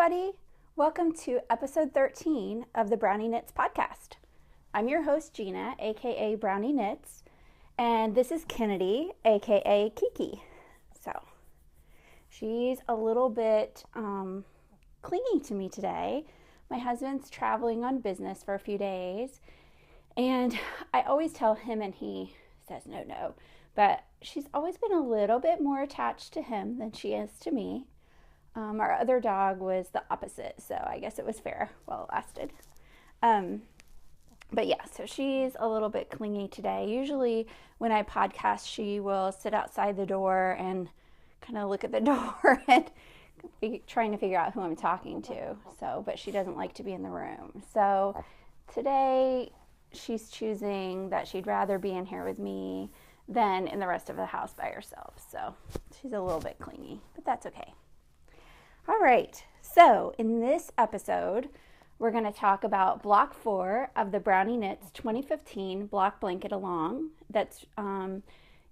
everybody. Welcome to episode 13 of the Brownie Knits podcast. I'm your host, Gina, aka Brownie Knits, and this is Kennedy, aka Kiki. So, she's a little bit clingy to me today. My husband's traveling on business for a few days, and I always tell him and he says no, but she's always been a little bit more attached to him than she is to me. Our other dog was the opposite, so I guess it was fair while it lasted. But yeah, so she's a little bit clingy today. Usually when I podcast, she will sit outside the door and kind of look at the door and be trying to figure out who I'm talking to. So, but she doesn't like to be in the room. So today she's choosing that she'd rather be in here with me than in the rest of the house by herself. So she's a little bit clingy, but that's okay. All right, so in this episode, we're going to talk about block 4 of the Brownie Knits 2015 block blanket along. That's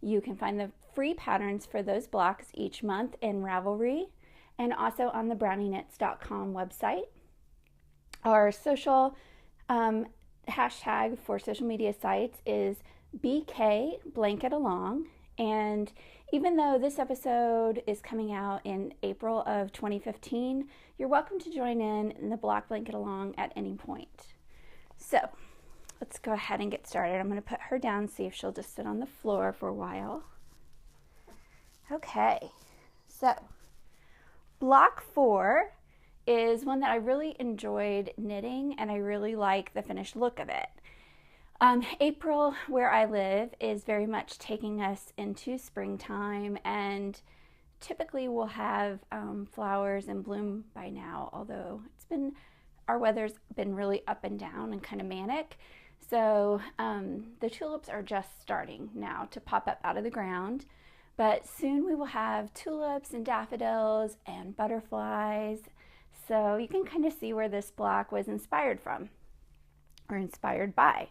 you can find the free patterns for those blocks each month in Ravelry and also on the BrownieKnits.com website. Our social hashtag for social media sites is BK Blanket Along, and even though this episode is coming out in April of 2015, you're welcome to join in the block blanket along at any point. So let's go ahead and get started. I'm going to put her down, see if she'll just sit on the floor for a while. Okay, so block 4 is one that I really enjoyed knitting, and I really like the finished look of it. April, where I live, is very much taking us into springtime, and typically we'll have flowers in bloom by now, although our weather's been really up and down and kind of manic. So the tulips are just starting now to pop up out of the ground, but soon we will have tulips and daffodils and butterflies. So you can kind of see where this block was inspired from, or inspired by.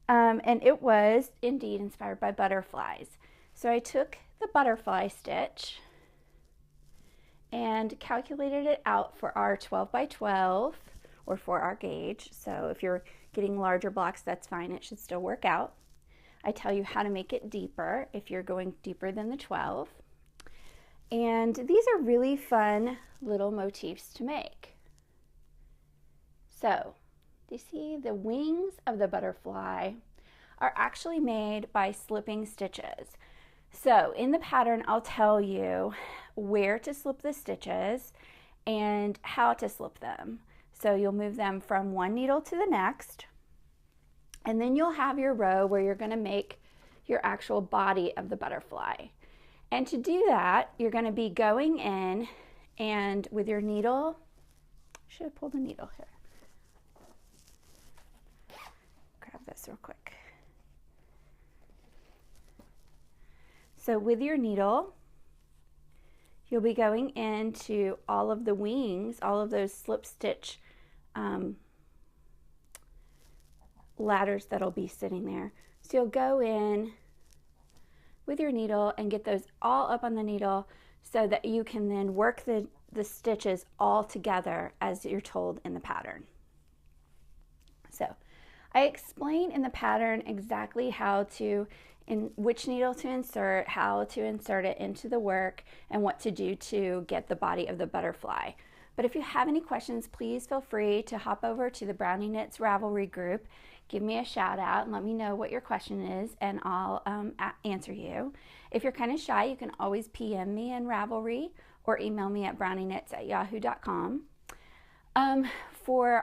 And it was indeed inspired by butterflies. So I took the butterfly stitch and calculated it out for our 12 by 12 or for our gauge. So if you're getting larger blocks, that's fine. It should still work out. I tell you how to make it deeper if you're going deeper than the 12. And these are really fun little motifs to make. So you see the wings of the butterfly are actually made by slipping stitches. So in the pattern, I'll tell you where to slip the stitches and how to slip them. So you'll move them from one needle to the next, and then you'll have your row where you're going to make your actual body of the butterfly. And to do that, you're going to be going in and with your needle, should have pulled the needle here. Grab this real quick. So with your needle, you'll be going into all of the wings, all of those slip stitch ladders that'll be sitting there. So you'll go in with your needle and get those all up on the needle so that you can then work the stitches all together as you're told in the pattern. So I explain in the pattern exactly how to, in which needle to insert, how to insert it into the work, and what to do to get the body of the butterfly. But if you have any questions, please feel free to hop over to the Brownie Knits Ravelry group. Give me a shout out and let me know what your question is, and I'll answer you. If you're kind of shy, you can always PM me in Ravelry or email me at brownieknits@yahoo.com.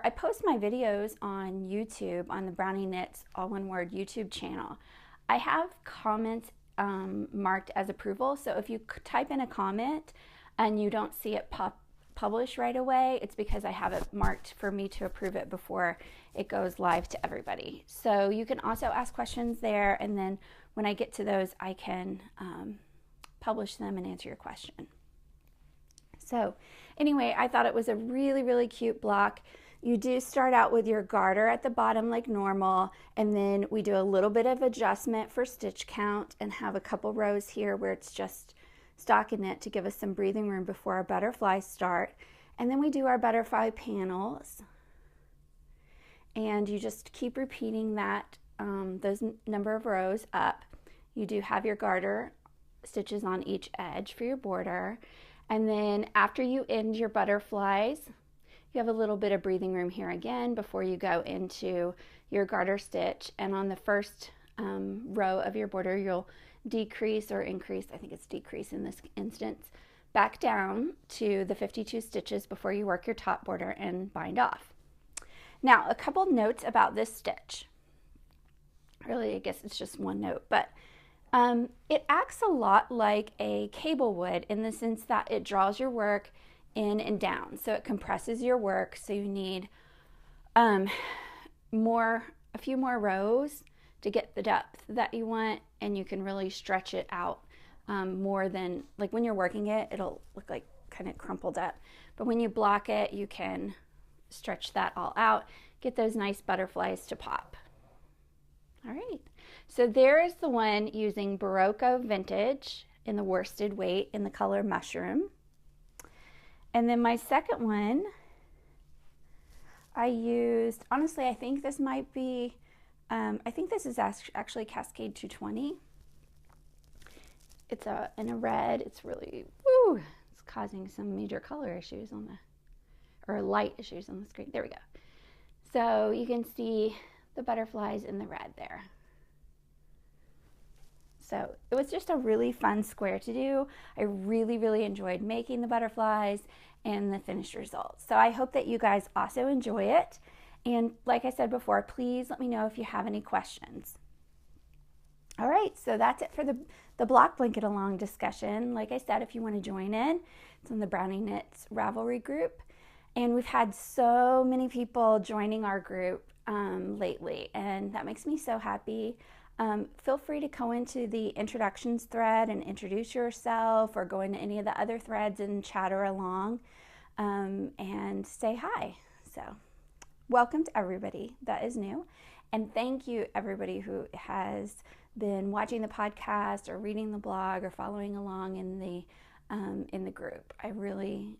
I post my videos on YouTube on the Brownie Knits, all one word, YouTube channel. I have comments marked as approval, so if you type in a comment and you don't see it publish right away, it's because I have it marked for me to approve it before it goes live to everybody. So you can also ask questions there, and then when I get to those, I can publish them and answer your question. So anyway, I thought it was a really, really cute block. You do start out with your garter at the bottom like normal, and then we do a little bit of adjustment for stitch count and have a couple rows here where it's just stockinette to give us some breathing room before our butterflies start. And then we do our butterfly panels, and you just keep repeating that, those number of rows up. You do have your garter stitches on each edge for your border, and then after you end your butterflies, you have a little bit of breathing room here again before you go into your garter stitch, and on the first row of your border you'll decrease or increase, I think it's decrease in this instance, back down to the 52 stitches before you work your top border and bind off. Now, a couple notes about this stitch. Really, I guess it's just one note, but it acts a lot like a cable would in the sense that it draws your work in and down. So it compresses your work, so you need a few more rows to get the depth that you want, and you can really stretch it out more than, like when you're working it, it'll look like kind of crumpled up. But when you block it, you can stretch that all out, get those nice butterflies to pop. All right, so there is the one using Barocco Vintage in the worsted weight in the color Mushroom. And then my second one, I used, honestly, I think this might be, I think this is actually Cascade 220. It's in a red. It's really, woo, it's causing some major color issues on the, or light issues on the screen. There we go. So you can see the butterflies in the red there. So it was just a really fun square to do. I really, really enjoyed making the butterflies and the finished result. So I hope that you guys also enjoy it. And like I said before, please let me know if you have any questions. All right, so that's it for the block blanket along discussion. Like I said, if you want to join in, it's on the Brownie Knits Ravelry group. And we've had so many people joining our group lately, and that makes me so happy. Feel free to go into the introductions thread and introduce yourself, or go into any of the other threads and chatter along and say hi. So welcome to everybody that is new, and thank you everybody who has been watching the podcast or reading the blog or following along in the group. I really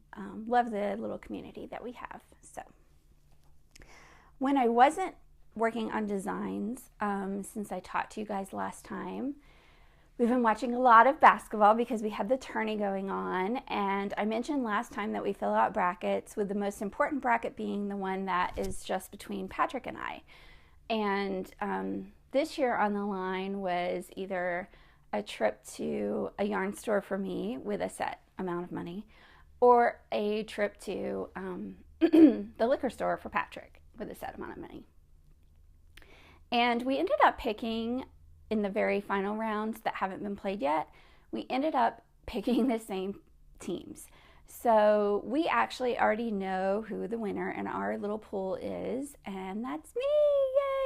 love the little community that we have. So when I wasn't working on designs, since I taught to you guys last time, we've been watching a lot of basketball because we had the tourney going on, and I mentioned last time that we fill out brackets, with the most important bracket being the one that is just between Patrick and I. And this year on the line was either a trip to a yarn store for me with a set amount of money, or a trip to the liquor store for Patrick with a set amount of money. And we ended up picking, in the very final rounds that haven't been played yet, we ended up picking the same teams. So we actually already know who the winner in our little pool is, and that's me,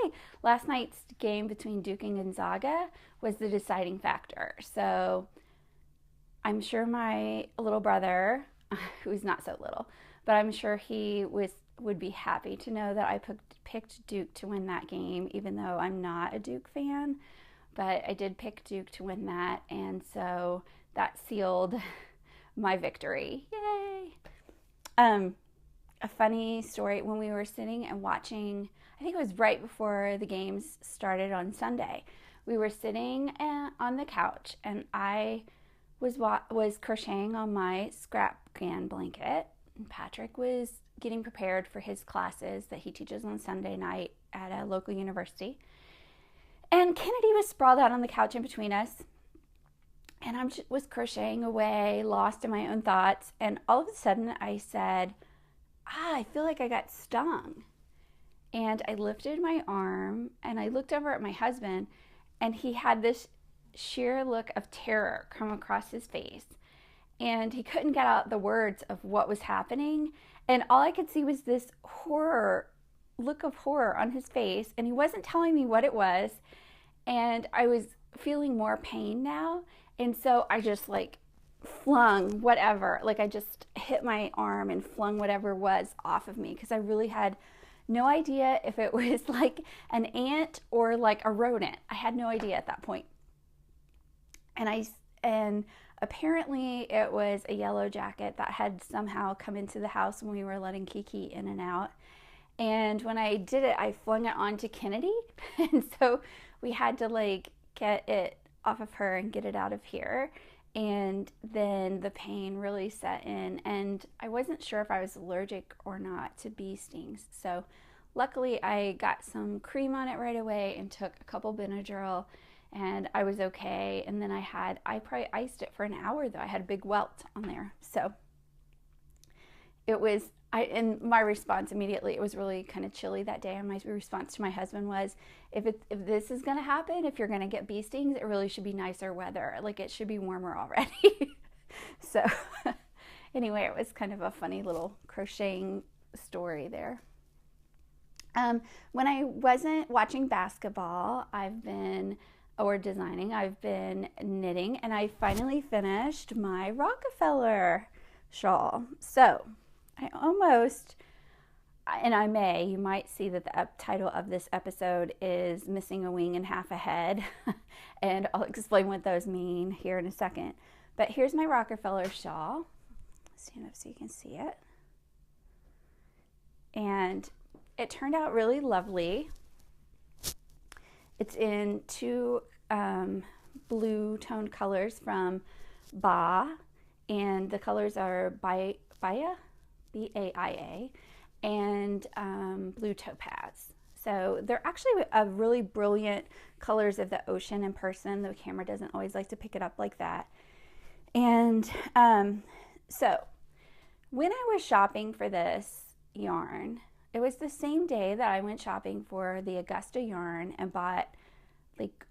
yay! Last night's game between Duke and Gonzaga was the deciding factor. So I'm sure my little brother, who's not so little, but I'm sure he would be happy to know that I picked Duke to win that game, even though I'm not a Duke fan. But I did pick Duke to win that, and so that sealed my victory. Yay! A funny story, when we were sitting and watching, I think it was right before the games started on Sunday, we were sitting on the couch, and I was crocheting on my Scrapghan blanket, and Patrick was getting prepared for his classes that he teaches on Sunday night at a local university. And Kennedy was sprawled out on the couch in between us, and I was crocheting away, lost in my own thoughts, and all of a sudden I said, I feel like I got stung. And I lifted my arm, and I looked over at my husband, and he had this sheer look of terror come across his face, and he couldn't get out the words of what was happening, and all I could see was this look of horror on his face, and he wasn't telling me what it was, and I was feeling more pain now, and so I just flung whatever, I just hit my arm and flung whatever was off of me, because I really had no idea if it was an ant or a rodent. I had no idea at that point. And Apparently it was a yellow jacket that had somehow come into the house when we were letting Kiki in and out. And when I did it, I flung it onto Kennedy. And so we had to like get it off of her and get it out of here. And then the pain really set in, and I wasn't sure if I was allergic or not to bee stings. So luckily I got some cream on it right away and took a couple Benadryl, and I was okay. And then I probably iced it for an hour though. I had a big welt on there. So it was, and my response immediately, it was really kind of chilly that day, and my response to my husband was, if this is going to happen, if you're going to get bee stings, it really should be nicer weather. Like, it should be warmer already. So anyway, it was kind of a funny little crocheting story there. When I wasn't watching basketball, or designing, I've been knitting, and I finally finished my Rockefeller shawl. So I almost, and you might see that the title of this episode is Missing a Wing and Half a Head, and I'll explain what those mean here in a second. But here's my Rockefeller shawl. Stand up so you can see it. And it turned out really lovely. It's in two blue toned colors from Baah, and the colors are Baia, B-A-I-A, and blue Topaz. So they're actually really brilliant colors of the ocean in person. The camera doesn't always like to pick it up like that. And so when I was shopping for this yarn, it was the same day that I went shopping for the Augusta yarn and bought like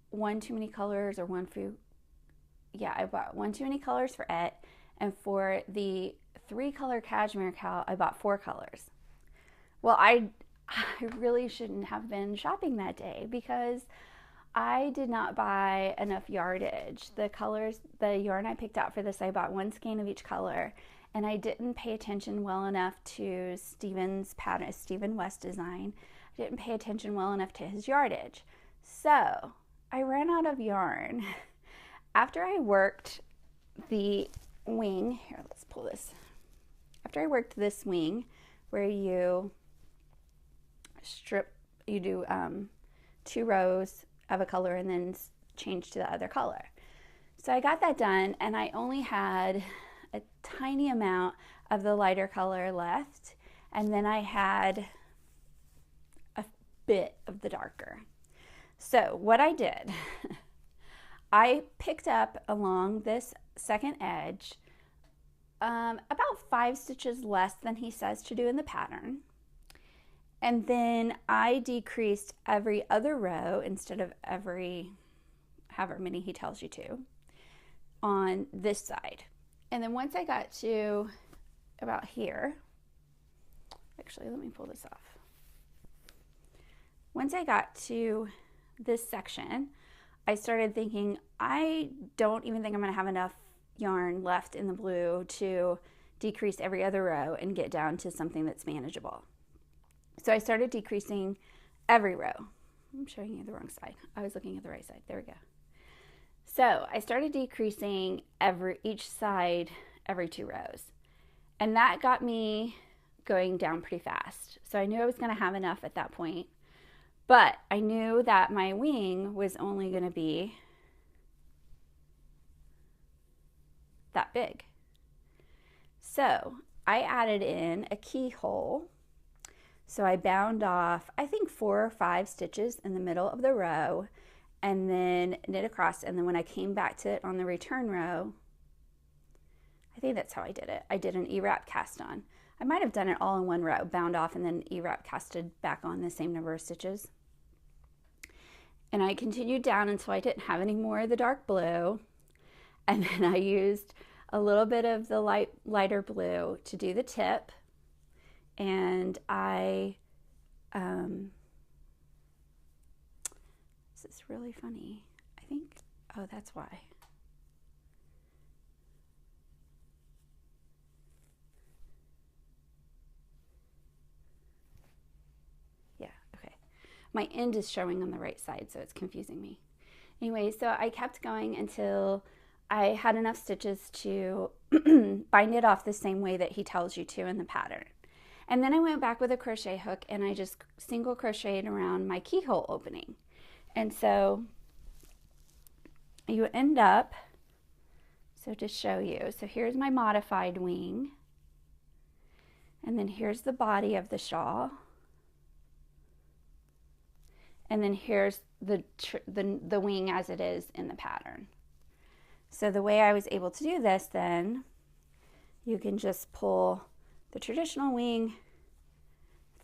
one too many colors, or I bought one too many colors for it. And for the 3-color cashmere cow, I bought 4 colors. Well, I really shouldn't have been shopping that day because I did not buy enough yardage. The yarn I picked out for this, I bought 1 skein of each color, and I didn't pay attention well enough to Steven's pattern, Steven West design. I didn't pay attention well enough to his yardage. So I ran out of yarn. After I worked the wing, here, let's pull this. After I worked this wing where you do 2 rows of a color and then change to the other color. So I got that done, and I only had a tiny amount of the lighter color left, and then I had a bit of the darker. So what I did, I picked up along this second edge about 5 stitches less than he says to do in the pattern. And then I decreased every other row instead of every however many he tells you to on this side. And then once I got to about here, actually let me pull this off. Once I got to this section, I started thinking, I don't even think I'm going to have enough yarn left in the blue to decrease every other row and get down to something that's manageable. So I started decreasing every row. I'm showing you the wrong side. I was looking at the right side. There we go. So I started decreasing each side every 2 rows. And that got me going down pretty fast. So I knew I was going to have enough at that point. But I knew that my wing was only going to be that big. So I added in a keyhole. So I bound off, I think 4 or 5 stitches in the middle of the row, and then knit across. And then when I came back to it on the return row, I think that's how I did it. I did an E-wrap cast on. I might have done it all in one row, bound off and then E-wrap casted back on the same number of stitches. And I continued down until I didn't have any more of the dark blue. And then I used a little bit of the lighter blue to do the tip. And this is really funny. I think, oh, that's why. Yeah, okay. My end is showing on the right side, so it's confusing me. Anyway, so I kept going until I had enough stitches to bind it off the same way that he tells you to in the pattern. And then I went back with a crochet hook and I just single crocheted around my keyhole opening. And so you end up, so to show you, so here's my modified wing. And then here's the body of the shawl. And then here's the wing as it is in the pattern. So the way I was able to do this then, you can just pull the traditional wing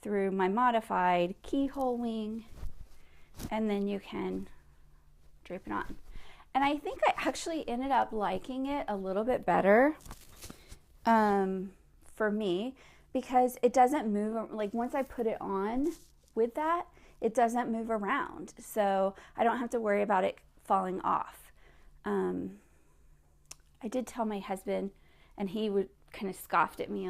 through my modified keyhole wing, and then you can drape it on. And I think I actually ended up liking it a little bit better for me, because it doesn't move, like once I put it on with that, it doesn't move around. So I don't have to worry about it falling off. I did tell my husband, and he would kind of scoffed at me,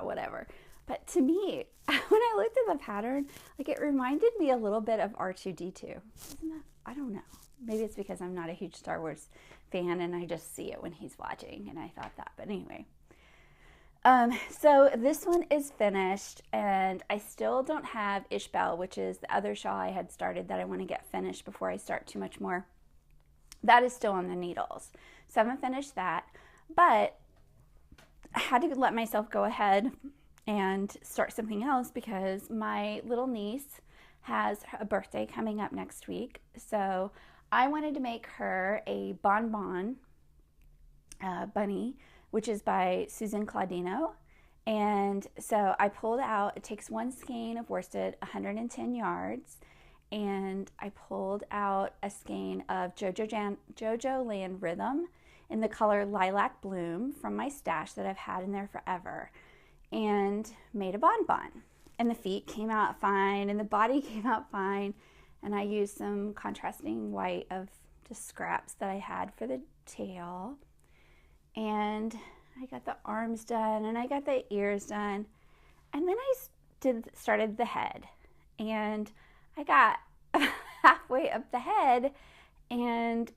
whatever. But to me, when I looked at the pattern, like it reminded me a little bit of R2-D2. Isn't that? I don't know. Maybe it's because I'm not a huge Star Wars fan and I just see it when he's watching, and I thought that. But anyway. So this one is finished, and I still don't have Ishbel, which is the other shawl I had started that I want to get finished before I start too much more. That is still on the needles. So I haven't finished that, but I had to let myself go ahead and start something else because my little niece has a birthday coming up next week. So I wanted to make her a Bonbon bunny, which is by Susan Claudino. And so I pulled out, it takes one skein of worsted, 110 yards, and I pulled out a skein of Jojoland Rhythm in the color Lilac Bloom from my stash that I've had in there forever, and made a bonbon. And the feet came out fine, and the body came out fine, and I used some contrasting white of just scraps that I had for the tail. And I got the arms done, and I got the ears done, and then I started the head, and I got halfway up the head, and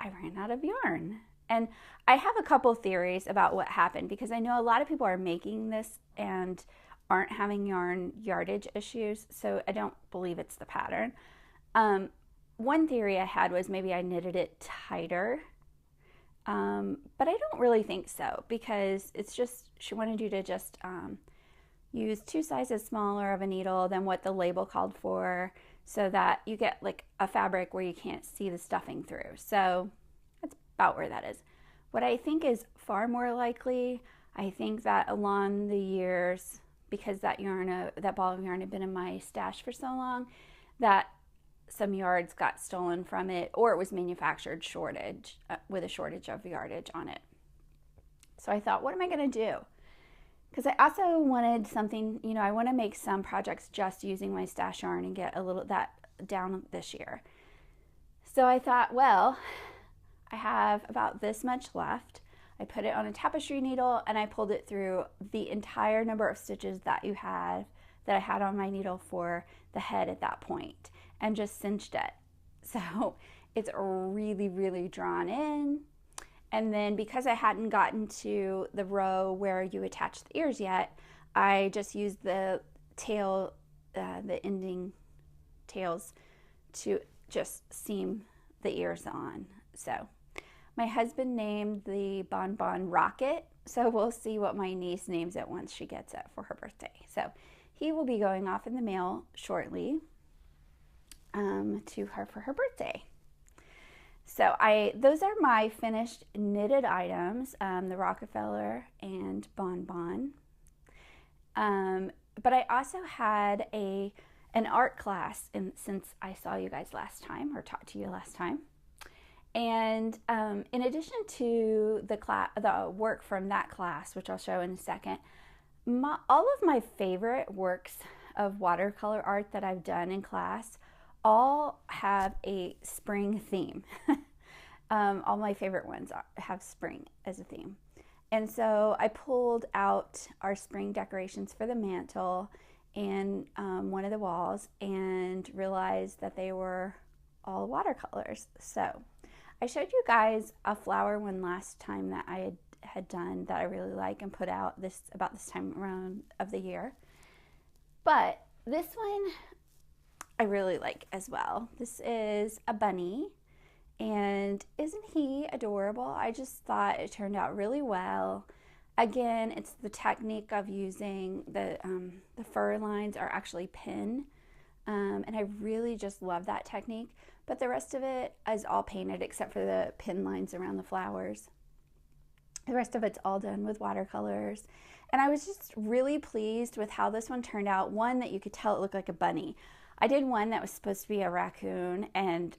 I ran out of yarn. And I have a couple theories about what happened, because I know a lot of people are making this and aren't having yarn yardage issues, so I don't believe it's the pattern. One theory I had was maybe I knitted it tighter. But I don't really think so, because it's just, she wanted you to just use 2 sizes smaller of a needle than what the label called for, so that you get like a fabric where you can't see the stuffing through. So that's about where that is. What I think is far more likely, I think that along the years, because that ball of yarn had been in my stash for so long, that some yards got stolen from it, or it was manufactured shortage, with a shortage of yardage on it. So I thought, what am I going to do? Because I also wanted something, you know, I want to make some projects just using my stash yarn and get a little that down this year. So I thought, well, I have about this much left. I put it on a tapestry needle, and I pulled it through the entire number of stitches that I had on my needle for the head at that point, and just cinched it. So it's really, really drawn in. And then because I hadn't gotten to the row where you attach the ears yet, I just used the tail, the ending tails, to just seam the ears on. So my husband named the Bonbon Rocket, so we'll see what my niece names it once she gets it for her birthday. So he will be going off in the mail shortly to her for her birthday. So those are my finished knitted items, the Rockefeller and Bonbon. But I also had an art class since I saw you guys last time, or talked to you last time. And in addition to the work from that class, which I'll show in a second, all of my favorite works of watercolor art that I've done in class all have a spring theme. All my favorite ones have spring as a theme. And so I pulled out our spring decorations for the mantle and one of the walls, and realized that they were all watercolors. So I showed you guys a flower one last time that I had done that I really like and put out about this time around of the year. But this one I really like as well. This is a bunny, and isn't he adorable? I just thought it turned out really well. Again, it's the technique of using the fur lines are actually pin, and I really just love that technique. But the rest of it is all painted except for the pin lines around the flowers. The rest of it's all done with watercolors. And I was just really pleased with how this one turned out. One, that you could tell it looked like a bunny. I did one that was supposed to be a raccoon, and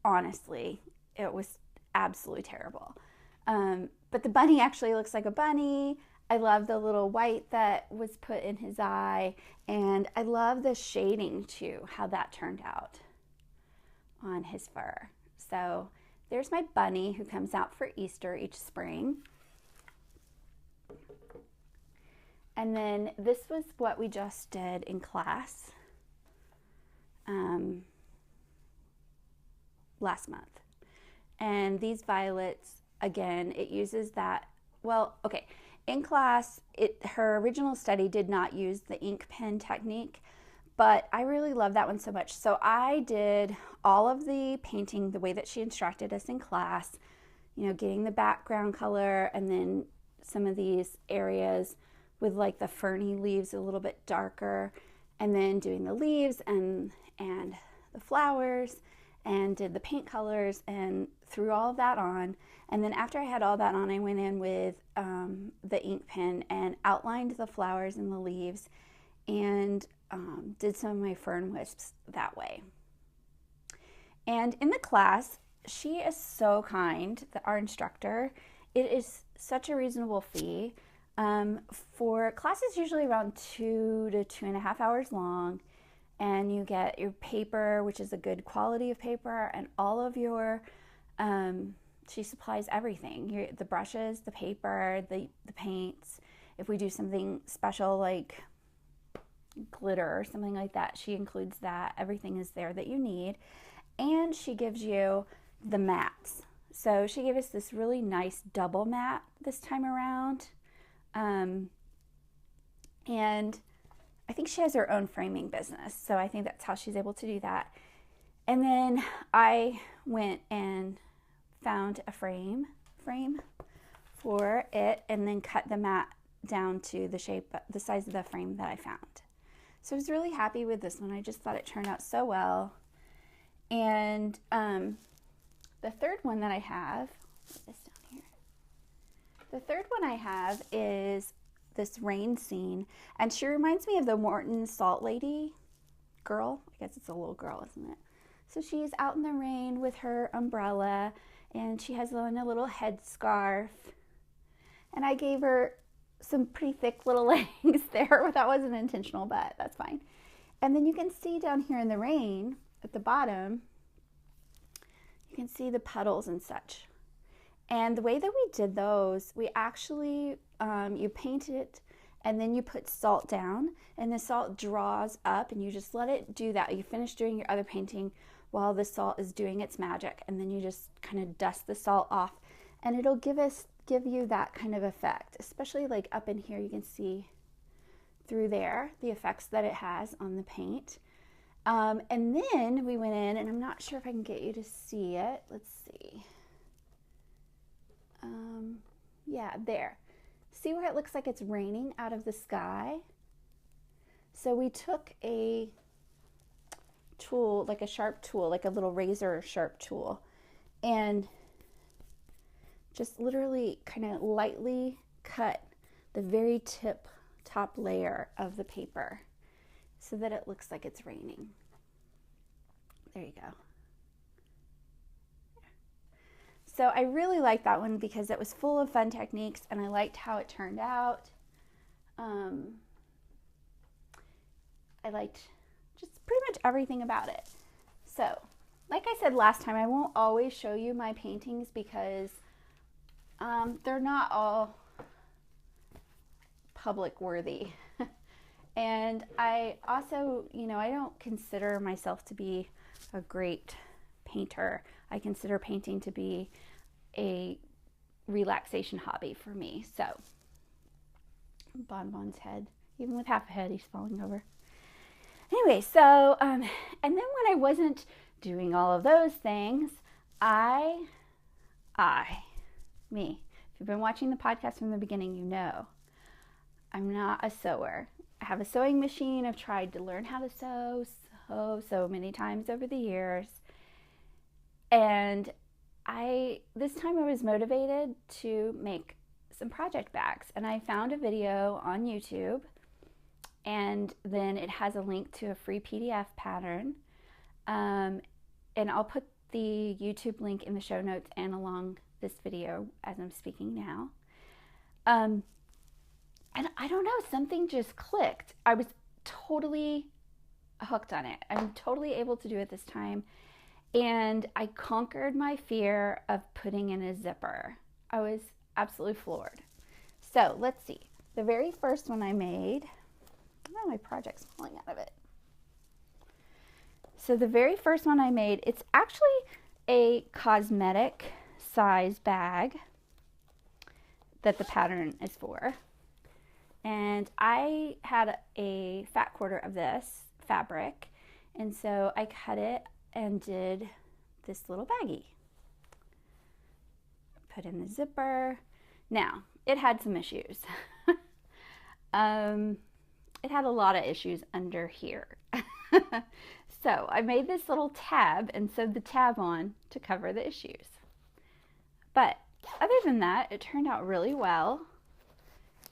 honestly, it was absolutely terrible. But the bunny actually looks like a bunny. I love the little white that was put in his eye, and I love the shading too, how that turned out on his fur. So there's my bunny who comes out for Easter each spring. And then this was what we just did in class last month. And these violets, again, it uses that, well, okay, in class, her original study did not use the ink pen technique, but I really love that one so much. So I did all of the painting the way that she instructed us in class, you know, getting the background color and then some of these areas with like the ferny leaves a little bit darker, and then doing the leaves and the flowers, and did the paint colors and threw all of that on. And then after I had all that on, I went in with the ink pen and outlined the flowers and the leaves, and did some of my fern wisps that way. And in the class, she is so kind, our instructor. It is such a reasonable fee. For classes usually around 2 to 2.5 hours long, and you get your paper, which is a good quality of paper, and all of your, she supplies everything, the brushes, the paper, the paints. If we do something special like glitter or something like that, she includes that. Everything is there that you need. And she gives you the mats. So she gave us this really nice double mat this time around. And I think she has her own framing business, so I think that's how she's able to do that. And then I went and found a frame for it, and then cut the mat down to the shape, the size of the frame that I found. So I was really happy with this one. I just thought it turned out so well. And the third one that I have, put this down here. The third one I have is this rain scene, and she reminds me of the Morton Salt Lady girl. I guess it's a little girl, isn't it? So she's out in the rain with her umbrella, and she has on a little headscarf. And I gave her some pretty thick little legs there. That wasn't intentional, but that's fine. And then you can see down here in the rain at the bottom, you can see the puddles and such. And the way that we did those, we actually, you paint it and then you put salt down, and the salt draws up, and you just let it do that. You finish doing your other painting while the salt is doing its magic, and then you just kind of dust the salt off, and it'll give you that kind of effect, especially like up in here. You can see through there the effects that it has on the paint. And then we went in, and I'm not sure if I can get you to see it. Let's see. Yeah, there. See where it looks like it's raining out of the sky? So we took a tool, like a sharp tool, like a little razor sharp tool, and just literally kind of lightly cut the very top layer of the paper so that it looks like it's raining. There you go. So I really liked that one because it was full of fun techniques, and I liked how it turned out. I liked just pretty much everything about it. So, like I said last time, I won't always show you my paintings because they're not all public worthy. And I also, I don't consider myself to be a great painter. I consider painting to be a relaxation hobby for me. So Bonbon's head, even with half a head, he's falling over. Anyway, so and then when I wasn't doing all of those things, me, if you've been watching the podcast from the beginning, you know I'm not a sewer. I have a sewing machine. I've tried to learn how to sew so many times over the years. And this time I was motivated to make some project bags. And I found a video on YouTube, and then it has a link to a free PDF pattern. And I'll put the YouTube link in the show notes and along this video as I'm speaking now. And I don't know, something just clicked. I was totally hooked on it. I'm totally able to do it this time. And I conquered my fear of putting in a zipper. I was absolutely floored. So let's see. The very first one I made, oh, my project's falling out of it. So the very first one I made, it's actually a cosmetic size bag that the pattern is for. And I had a fat quarter of this fabric, and so I cut it and did this little baggie. Put in the zipper. Now, it had some issues. It had a lot of issues under here. So I made this little tab and sewed the tab on to cover the issues. But other than that, it turned out really well.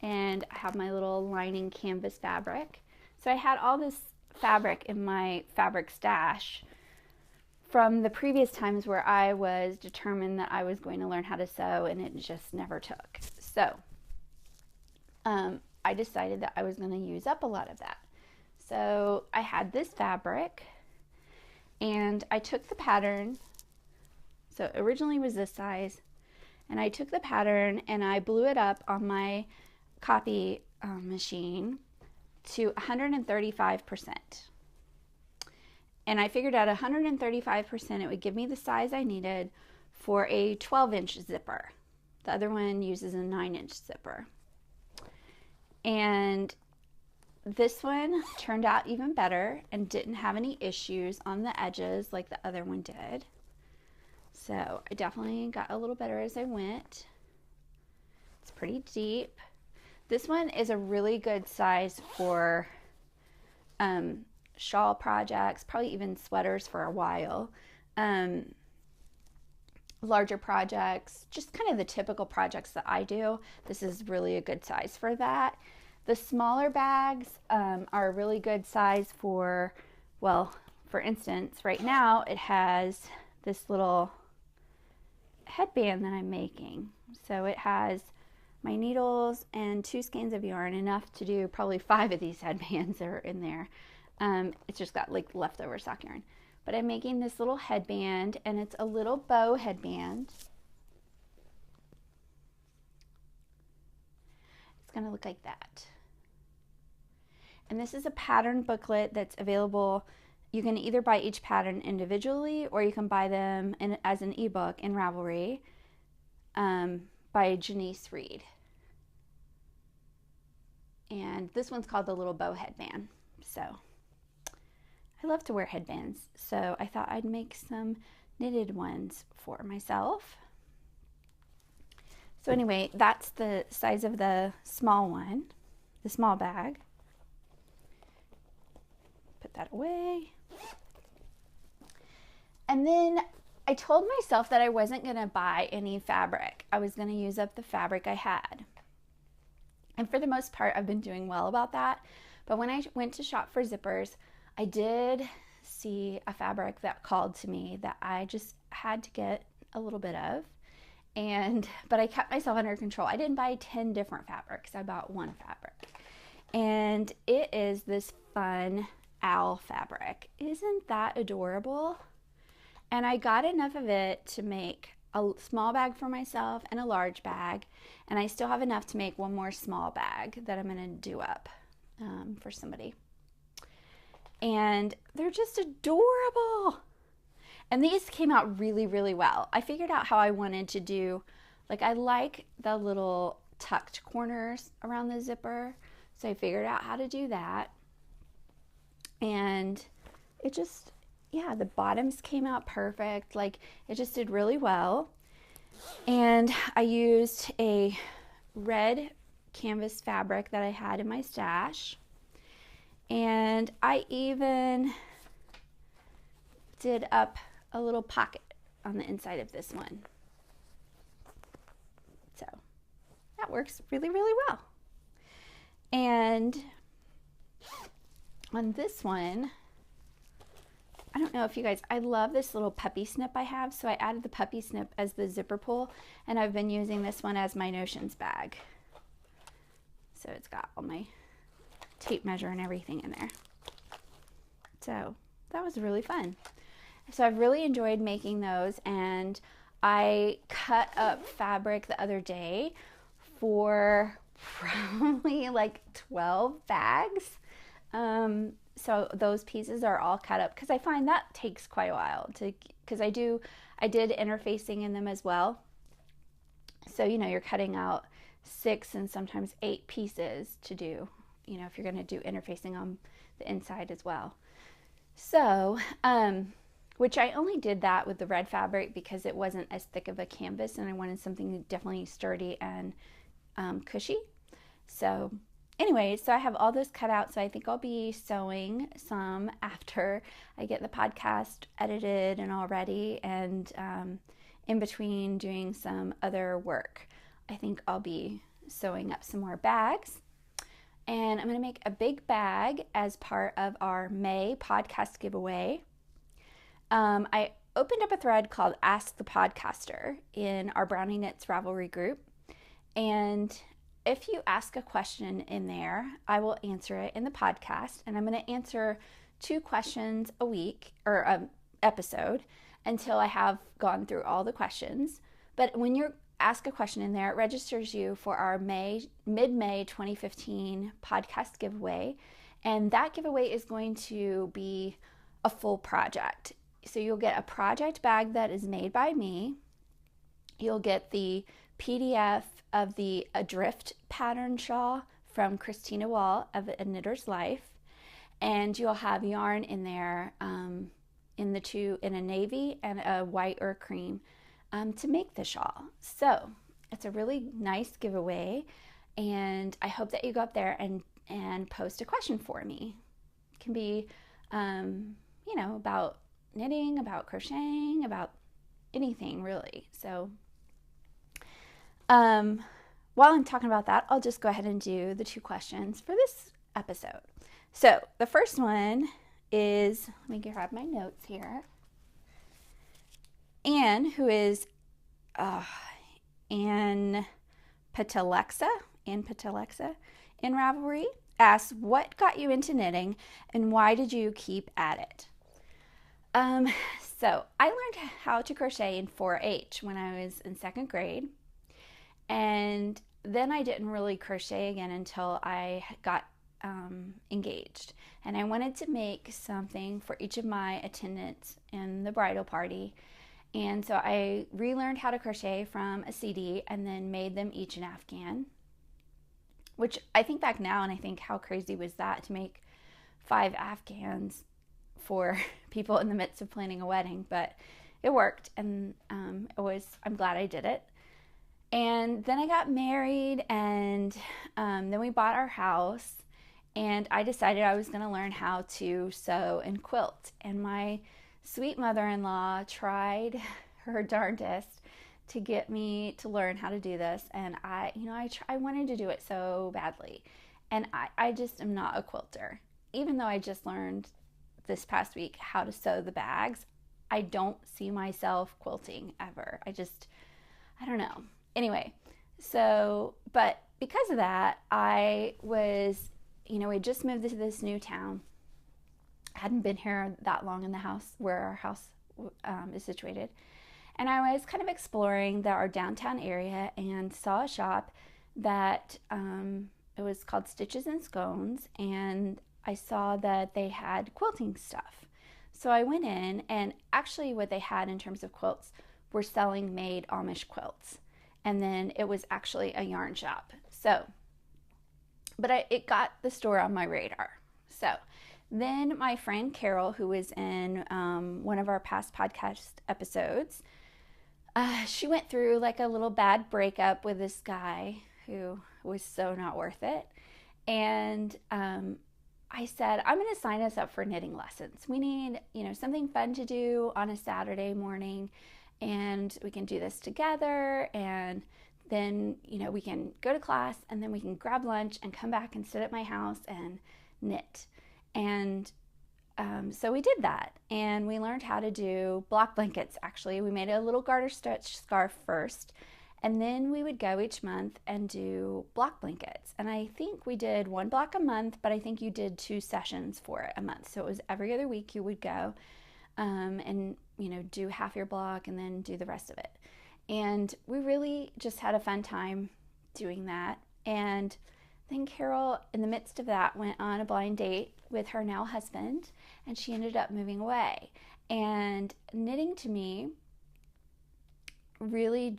And I have my little lining canvas fabric. So I had all this fabric in my fabric stash from the previous times where I was determined that I was going to learn how to sew, and it just never took. So I decided that I was going to use up a lot of that. So I had this fabric, and I took the pattern. So it originally was this size, and I took the pattern and I blew it up on my copy machine to 135%. And I figured at 135% it would give me the size I needed for a 12-inch zipper. The other one uses a 9-inch zipper. And this one turned out even better and didn't have any issues on the edges like the other one did. So I definitely got a little better as I went. It's pretty deep. This one is a really good size for shawl projects, probably even sweaters for a while. Larger projects, just kind of the typical projects that I do. This is really a good size for that. The smaller bags are a really good size for, well, for instance, right now it has this little headband that I'm making. So it has my needles and 2 skeins of yarn, enough to do probably 5 of these headbands are in there. It's just got like leftover sock yarn. But I'm making this little headband, and it's a little bow headband. It's going to look like that. And this is a pattern booklet that's available. You can either buy each pattern individually, or you can buy them as an ebook in Ravelry by Jenise Reid. And this one's called the Little Bow Headband. So I love to wear headbands, so I thought I'd make some knitted ones for myself. So anyway, that's the size of the small one, the small bag. Put that away. And then I told myself that I wasn't going to buy any fabric. I was going to use up the fabric I had. And for the most part, I've been doing well about that. But when I went to shop for zippers, I did see a fabric that called to me that I just had to get a little bit of. But I kept myself under control. I didn't buy 10 different fabrics. I bought one fabric. And it is this fun owl fabric. Isn't that adorable? And I got enough of it to make a small bag for myself and a large bag. And I still have enough to make one more small bag that I'm going to do up for somebody. And they're just adorable. And these came out really, really well. I figured out how I wanted to do, like I like the little tucked corners around the zipper. So I figured out how to do that. And it just, yeah, the bottoms came out perfect. Like it just did really well. And I used a red canvas fabric that I had in my stash. And I even did up a little pocket on the inside of this one. So that works really, really well. And on this one, I don't know if you guys, I love this little puppy snip I have. So I added the puppy snip as the zipper pull, and I've been using this one as my notions bag. So it's got all my tape measure and everything in there. So that was really fun. So I've really enjoyed making those, and I cut up fabric the other day for probably like 12 bags. So those pieces are all cut up because I find that takes quite a while to, because I did interfacing in them as well. So, you know, you're cutting out 6 and sometimes 8 pieces to do, you know, if you're going to do interfacing on the inside as well. So, which I only did that with the red fabric because it wasn't as thick of a canvas and I wanted something definitely sturdy and cushy. So anyway, so I have all those cut out. So I think I'll be sewing some after I get the podcast edited and all ready, and in between doing some other work. I think I'll be sewing up some more bags. And I'm going to make a big bag as part of our May podcast giveaway. I opened up a thread called Ask the Podcaster in our Brownie Knits Ravelry group. And if you ask a question in there, I will answer it in the podcast. And I'm going to answer 2 questions a week or an episode until I have gone through all the questions. But when you ask a question in there, it registers you for our mid-May 2015 podcast giveaway. And that giveaway is going to be a full project. So you'll get a project bag that is made by me. You'll get the PDF of the Adrift pattern shawl from Christina Wall of A Knitter's Life. And you'll have yarn in there in a navy and a white or cream to make the shawl. So it's a really nice giveaway, and I hope that you go up there and post a question for me. It can be, you know, about knitting, about crocheting, about anything really. So while I'm talking about that, I'll just go ahead and do the 2 questions for this episode. So the first one is, let me grab my notes here. Anne, who is Anne Patalexa in Ravelry, asks, what got you into knitting and why did you keep at it? So I learned how to crochet in 4-H when I was in 2nd grade, and then I didn't really crochet again until I got engaged, and I wanted to make something for each of my attendants in the bridal party. And so I relearned how to crochet from a CD and then made them each an Afghan, which I think back now and I think, how crazy was that to make 5 Afghans for people in the midst of planning a wedding? But it worked, and I'm glad I did it. And then I got married, and then we bought our house, and I decided I was going to learn how to sew and quilt. And my sweet mother-in-law tried her darndest to get me to learn how to do this, and I wanted to do it so badly, and I just am not a quilter. Even though I just learned this past week how to sew the bags, I don't see myself quilting ever. I don't know. Anyway, so, but because of that, I was, we just moved to this new town. I hadn't been here that long in the house where our house is situated. And I was kind of exploring our downtown area and saw a shop that it was called Stitches and Scones, and I saw that they had quilting stuff. So I went in, and actually what they had in terms of quilts were selling made Amish quilts. And then it was actually a yarn shop. So, but it got the store on my radar. So then my friend Carol, who was in one of our past podcast episodes, she went through like a little bad breakup with this guy who was so not worth it. And I said, I'm going to sign us up for knitting lessons. We need, something fun to do on a Saturday morning, and we can do this together. And then, we can go to class, and then we can grab lunch and come back and sit at my house and knit. And so we did that, and we learned how to do block blankets. Actually, we made a little garter stitch scarf first, and then we would go each month and do block blankets. And I think we did 1 block a month, but I think you did 2 sessions for it a month. So it was every other week you would go and, do half your block and then do the rest of it. And we really just had a fun time doing that. And then Carol, in the midst of that, went on a blind date with her now husband, and she ended up moving away. And knitting to me really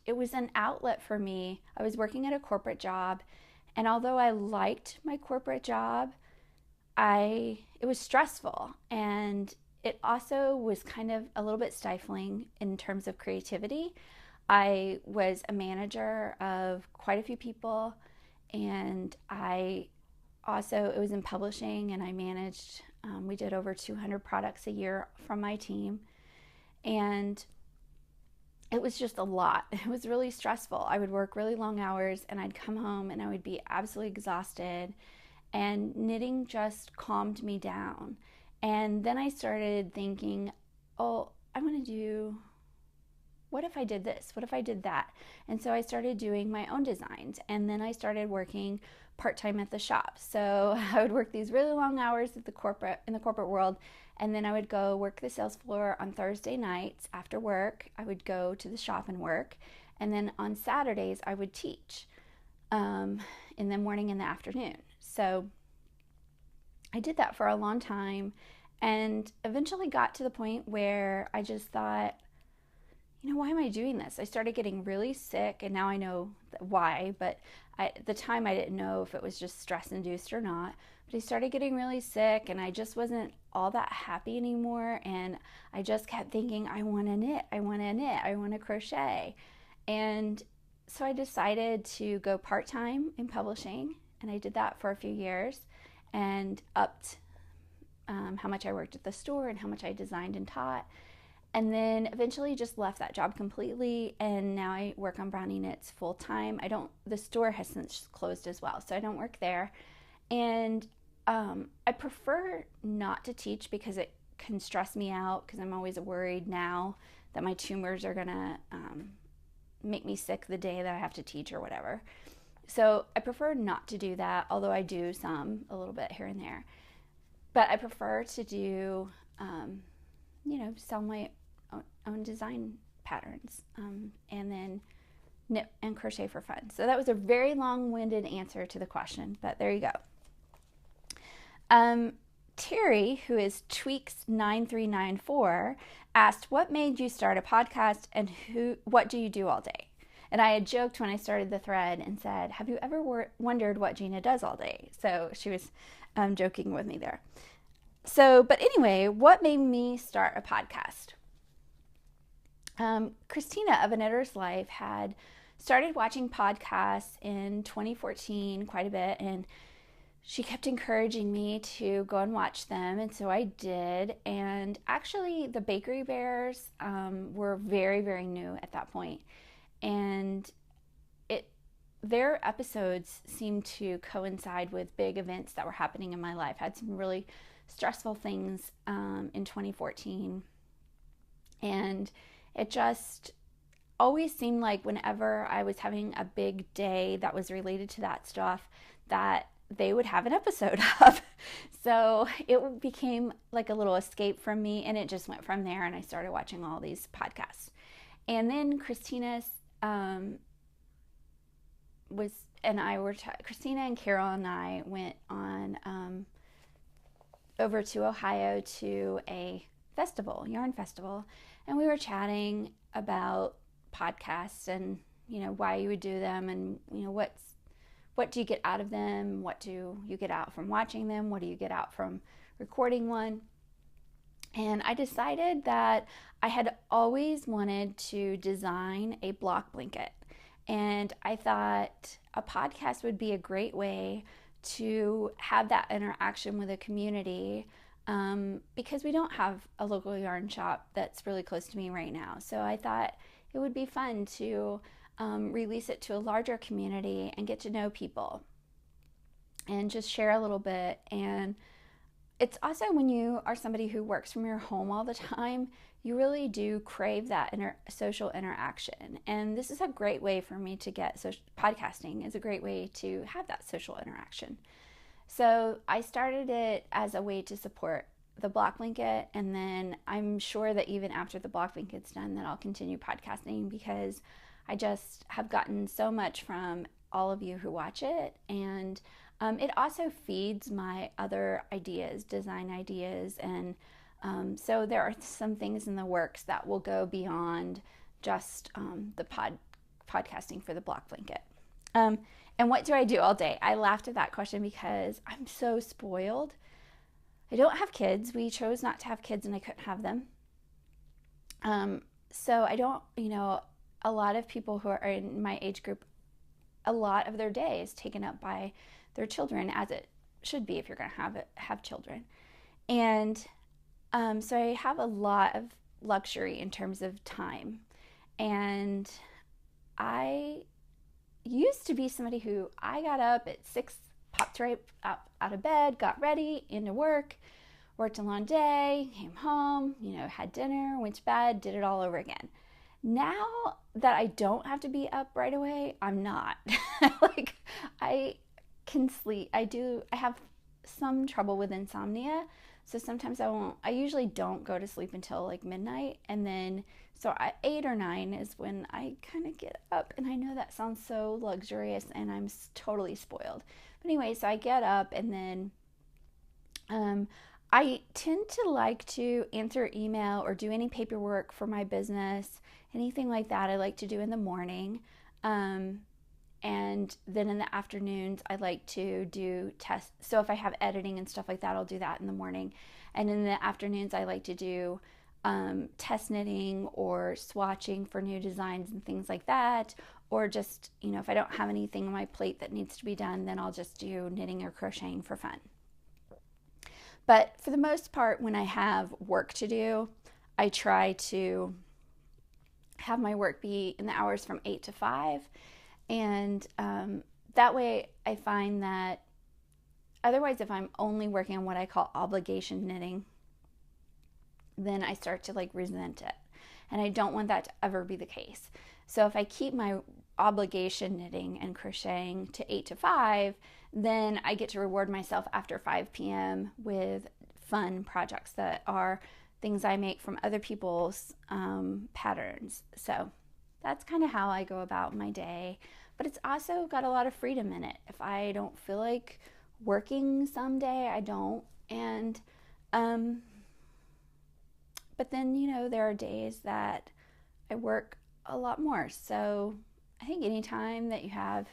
it was an outlet for me. I was working at a corporate job, and although I liked my corporate job, it was stressful, and it also was kind of a little bit stifling in terms of creativity. I was a manager of quite a few people, and it was in publishing, and I managed, we did over 200 products a year from my team, and it was just a lot. It was really stressful. I would work really long hours, and I'd come home and I would be absolutely exhausted, and knitting just calmed me down. And then I started thinking, what if I did this? What if I did that? And so I started doing my own designs, and then I started working part-time at the shop. So I would work these really long hours in the corporate world, and then I would go work the sales floor on Thursday nights after work. I would go to the shop and work, and then on Saturdays I would teach in the morning and the afternoon. So I did that for a long time, and eventually got to the point where I just thought, why am I doing this? I started getting really sick, and now I know why, but at the time I didn't know if it was just stress-induced or not. But I started getting really sick, and I just wasn't all that happy anymore, and I just kept thinking, I want to knit, I want to crochet. And so I decided to go part-time in publishing, and I did that for a few years, and upped how much I worked at the store and how much I designed and taught. And then eventually just left that job completely, and now I work on Brownie Knits full time. The store has since closed as well, so I don't work there. And I prefer not to teach because it can stress me out, because I'm always worried now that my tumors are gonna make me sick the day that I have to teach or whatever. So I prefer not to do that, although I do a little bit here and there. But I prefer to do, sell my own design patterns, and then knit and crochet for fun. So that was a very long-winded answer to the question, but there you go. Terry, who is Tweaks9394, asked, what made you start a podcast, and what do you do all day? And I had joked when I started the thread and said, have you ever wondered what Gina does all day? So she was joking with me there. So, but anyway, what made me start a podcast? Christina of A Knitter's Life had started watching podcasts in 2014 quite a bit, and she kept encouraging me to go and watch them, and so I did. And actually the Bakery Bears were very, very new at that point, and their episodes seemed to coincide with big events that were happening in my life. I had some really stressful things in 2014, and it just always seemed like whenever I was having a big day that was related to that stuff, that they would have an episode of. So it became like a little escape from me, and it just went from there, and I started watching all these podcasts. And then Christina and Carol and I went on over to Ohio to a festival, yarn festival, and we were chatting about podcasts and, you know, why you would do them, and, you know, what do you get out of them? What do you get out from watching them? What do you get out from recording one? And I decided that I had always wanted to design a block blanket. And I thought a podcast would be a great way to have that interaction with a community, because we don't have a local yarn shop that's really close to me right now. So I thought it would be fun to release it to a larger community and get to know people and just share a little bit. And it's also, when you are somebody who works from your home all the time, you really do crave that social interaction. And this is a great way for me to get podcasting is a great way to have that social interaction. So I started it as a way to support the block blanket, and then I'm sure that even after the block blanket's done that I'll continue podcasting, because I just have gotten so much from all of you who watch it. And it also feeds my other ideas, design ideas, and so there are some things in the works that will go beyond just the podcasting for the block blanket. And what do I do all day? I laughed at that question because I'm so spoiled. I don't have kids. We chose not to have kids, and I couldn't have them. So I don't, you know, a lot of people who are in my age group, a lot of their day is taken up by their children, as it should be if you're going to have children. And so I have a lot of luxury in terms of time. And I used to be somebody who I got up at 6, popped right out of bed, got ready, into work, worked a long day, came home, you know, had dinner, went to bed, did it all over again. Now that I don't have to be up right away, I'm not. Like, I can sleep. I have some trouble with insomnia. So sometimes I usually don't go to sleep until like midnight. And then, so 8 or 9 is when I kind of get up. And I know that sounds so luxurious, and I'm totally spoiled. But anyway, so I get up, and then I tend to like to answer email or do any paperwork for my business, anything like that I like to do in the morning. And then in the afternoons, I like to do tests. So if I have editing and stuff like that, I'll do that in the morning. And in the afternoons, I like to do test knitting or swatching for new designs and things like that. Or just, you know, if I don't have anything on my plate that needs to be done, then I'll just do knitting or crocheting for fun. But for the most part, when I have work to do, I try to have my work be in the hours from 8 to 5. And that way I find that otherwise, if I'm only working on what I call obligation knitting, then I start to like resent it. And I don't want that to ever be the case. So if I keep my obligation knitting and crocheting to 8 to 5, then I get to reward myself after 5 p.m. with fun projects that are things I make from other people's patterns. So that's kind of how I go about my day. But it's also got a lot of freedom in it. If I don't feel like working someday, I don't. And but then, you know, there are days that I work a lot more. So I think anytime that you have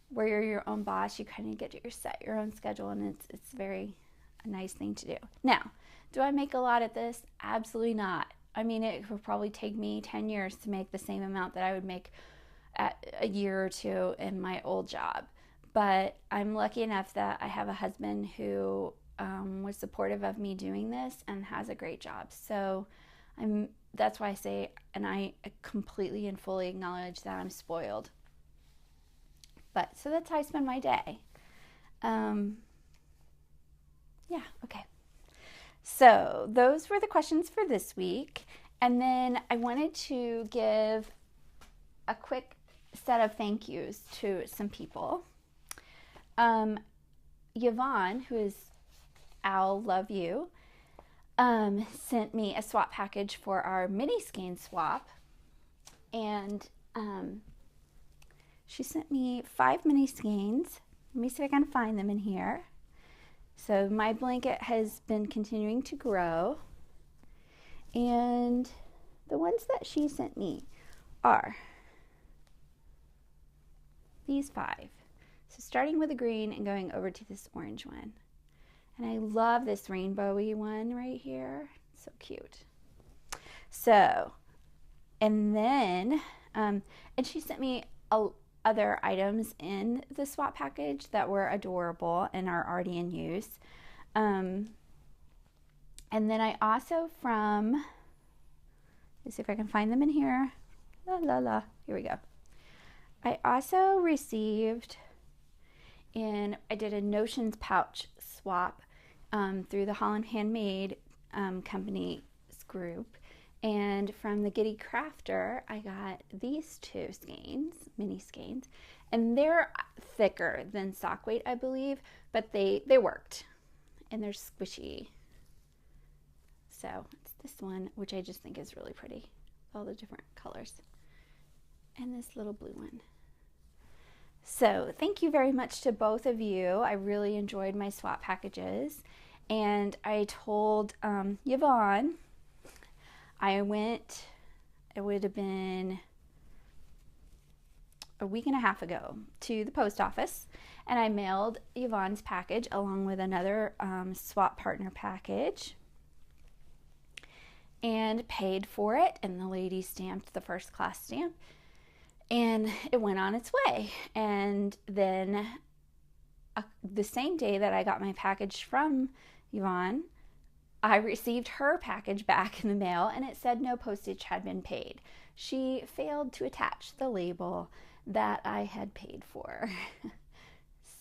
where you're your own boss, you kind of get to set your own schedule, and it's very a nice thing to do. Now, do I make a lot at this? Absolutely not. I mean, it would probably take me 10 years to make the same amount that I would make at a year or two in my old job. But I'm lucky enough that I have a husband who was supportive of me doing this and has a great job. So that's why I say, and I completely and fully acknowledge that I'm spoiled. But so that's how I spend my day. Yeah, okay. So those were the questions for this week. And then I wanted to give a quick set of thank yous to some people. Yvonne, who is Owl Love You, sent me a swap package for our mini skein swap. And she sent me 5 mini skeins. Let me see if I can find them in here. So my blanket has been continuing to grow, and the ones that she sent me are these 5. So starting with the green and going over to this orange one. And I love this rainbowy one right here. So cute. So, and then, and she sent me other items in the swap package that were adorable and are already in use. And then I also let's see if I can find them in here. Here we go. I also received I did a Notions pouch swap through the Holland Handmade company's group. And from the Giddy Crafter, I got these 2 skeins, mini skeins, and they're thicker than sock weight, I believe, but they worked, and they're squishy. So it's this one, which I just think is really pretty, all the different colors, and this little blue one. So thank you very much to both of you. I really enjoyed my swap packages, and I told Yvonne, I went, it would have been a week and a half ago, to the post office, and I mailed Yvonne's package along with another swap partner package and paid for it, and the lady stamped the first class stamp, and it went on its way. And then the same day that I got my package from Yvonne, I received her package back in the mail, and it said no postage had been paid. She failed to attach the label that I had paid for.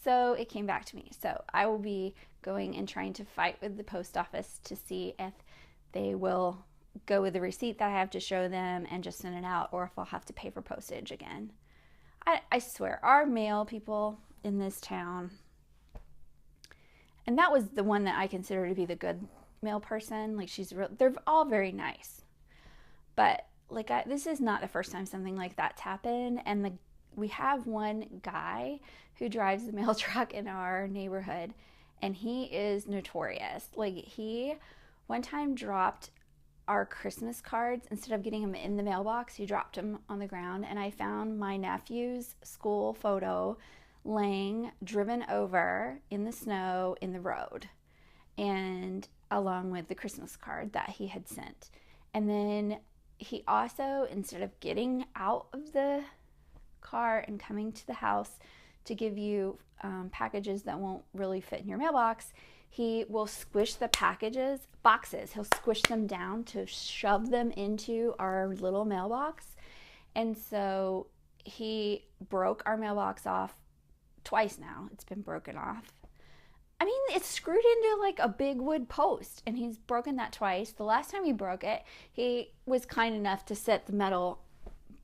So it came back to me. So I will be going and trying to fight with the post office to see if they will go with the receipt that I have to show them and just send it out, or if I'll have to pay for postage again. I swear, our mail people in this town, and that was the one that I consider to be the good mail person, like they're all very nice, but like this is not the first time something like that's happened. And we have one guy who drives the mail truck in our neighborhood, and he is notorious. Like, he one time dropped our Christmas cards. Instead of getting them in the mailbox, he dropped them on the ground, and I found my nephew's school photo driven over in the snow in the road, and along with the Christmas card that he had sent. And then he also, instead of getting out of the car and coming to the house to give you packages that won't really fit in your mailbox, he will squish the boxes, he'll squish them down to shove them into our little mailbox. And so he broke our mailbox off twice now. It's been broken off. I mean, it's screwed into like a big wood post, and he's broken that twice. The last time he broke it, he was kind enough to set the metal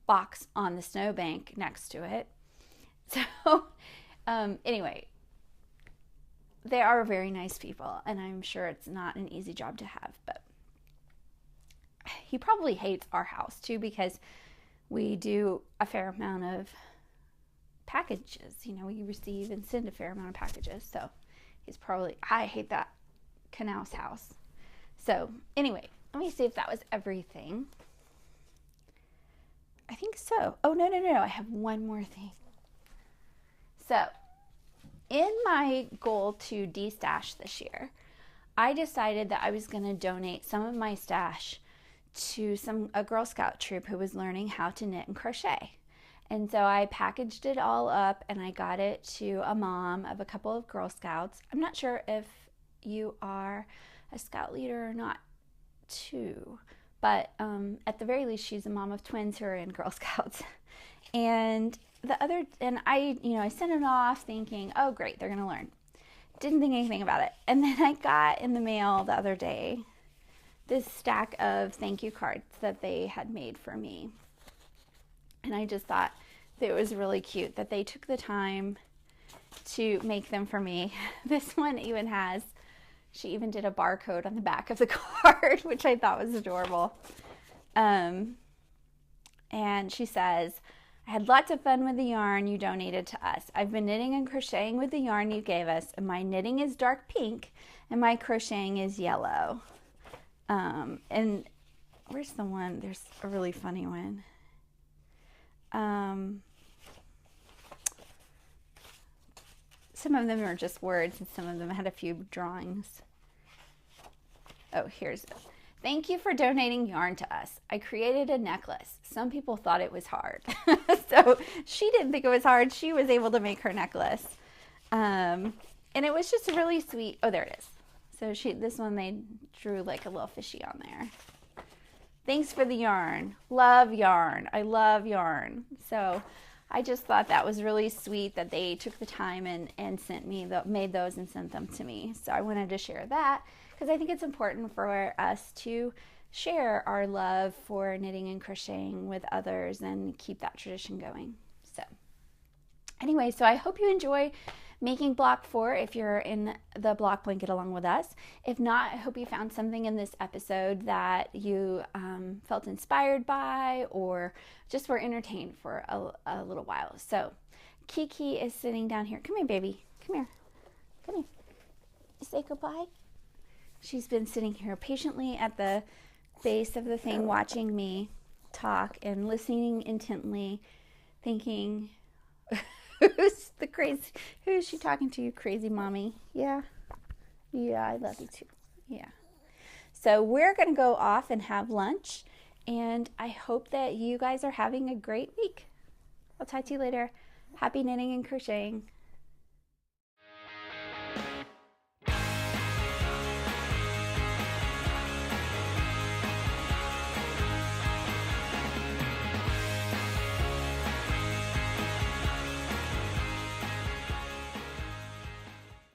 box on the snowbank next to it. So anyway, they are very nice people, and I'm sure it's not an easy job to have, but he probably hates our house too, because we do a fair amount of packages. You know, we receive and send a fair amount of packages, so he's probably, I hate that canal's house. So anyway, let me see if that was everything. I think so. Oh, no. I have one more thing. So in my goal to de-stash this year, I decided that I was going to donate some of my stash to a Girl Scout troop who was learning how to knit and crochet. And so I packaged it all up, and I got it to a mom of a couple of Girl Scouts. I'm not sure if you are a Scout leader or not too, but at the very least, she's a mom of twins who are in Girl Scouts. And I sent it off thinking, oh great, they're gonna learn. Didn't think anything about it. And then I got in the mail the other day this stack of thank you cards that they had made for me. And I just thought that it was really cute that they took the time to make them for me. This one she even did a barcode on the back of the card, which I thought was adorable. And she says, I had lots of fun with the yarn you donated to us. I've been knitting and crocheting with the yarn you gave us, and my knitting is dark pink and my crocheting is yellow. And where's the one? There's a really funny one. Some of them are just words and some of them had a few drawings. Oh, here's it. Thank you for donating yarn to us. I created a necklace. Some people thought it was hard. So she didn't think it was hard. She was able to make her necklace. And it was just really sweet. Oh, there it is. So this one, they drew like a little fishy on there. Thanks for the yarn. Love yarn. I love yarn. So I just thought that was really sweet that they took the time and sent me, made those and sent them to me. So I wanted to share that because I think it's important for us to share our love for knitting and crocheting with others and keep that tradition going. So anyway, so I hope you enjoy making block 4 if you're in the block blanket along with us. If not, I hope you found something in this episode that you felt inspired by or just were entertained for a little while. So Kiki is sitting down here. Come here, baby. Come here. Come here. Say goodbye. She's been sitting here patiently at the base of the thing watching me talk and listening intently, thinking, who is she talking to, you crazy mommy? Yeah, I love you too. Yeah. So we're going to go off and have lunch, and I hope that you guys are having a great week. I'll talk to you later. Happy knitting and crocheting.